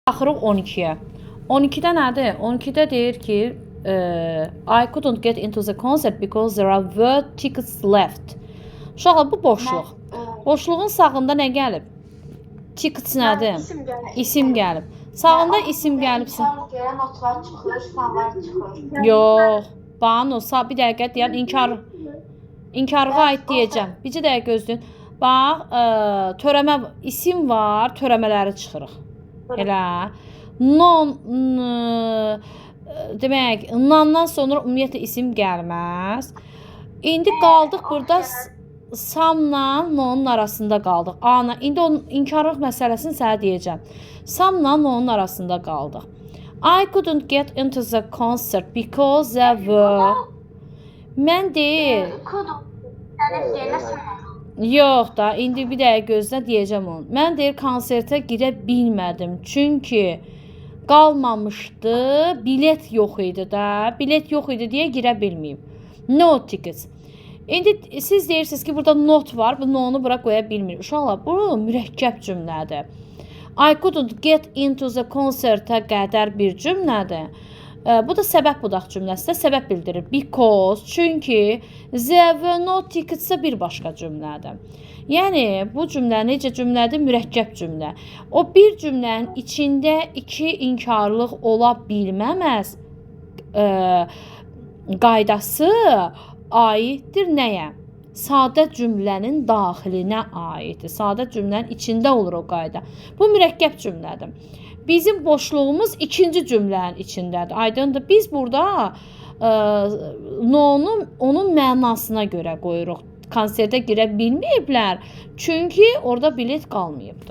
Baxırıq 12-yə. 12-də nədir? 12-də deyir ki, I couldn't get into the concert because there were tickets left. Uşaqlar, bu boşluq. Boşluğun sağında nə gəlib? Tickets nədir? İsim gəlib. Sağında isim gəlibsə. Notlar çıxır, suallar çıxır. Yox. Banu, bir dəqiqə deyəm, inkarığa aid deyəcəm. Bir dəqiqə gözləyin. Bax, törəmə isim var, törəmələri çıxırıq. Elə. Demək, nandan sonra ümumiyyətlə isim gəlməz. İndi qaldıq burada samla nonun arasında qaldıq. Ana, indi onun inkarlıq məsələsini sənə deyəcəm. Samla nonun arasında qaldıq. I couldn't get into the concert because there were... Mən deyil. Yox da, indi bir dəqiqə gözlə deyəcəm onu. Mən deyir, konsertə girə bilmədim. Çünki qalmamışdı, bilet yox idi də. Bilet yox idi deyə girə bilməyim. No tickets. İndi siz deyirsiniz ki, burada not var. Bu nonu bura qoya bilmir. Uşaqlar, bu mürəkkəb cümlədir. I couldn't get into the concert-ə qədər bir cümlədir. Bu da səbəb budaq cümləsi də səbəb bildirir. Because, çünki, there were no tickets-ə bir başqa cümlədir. Yəni, bu cümlə necə cümlədir? Mürəkkəb cümlə. O bir cümlənin içində iki inkarlıq ola bilməməz qaydası aiddir nəyə? Sadə cümlənin daxilinə aiddir. Sadə cümlənin içində olur o qayda. Bu mürəkkəb cümlədir. Bizim boşluğumuz ikinci cümlənin içindədir. Aydındır. Biz burada onun mənasına görə qoyuruq. Konsertə girə bilməyiblər. Çünki orada bilet qalmayıbdır.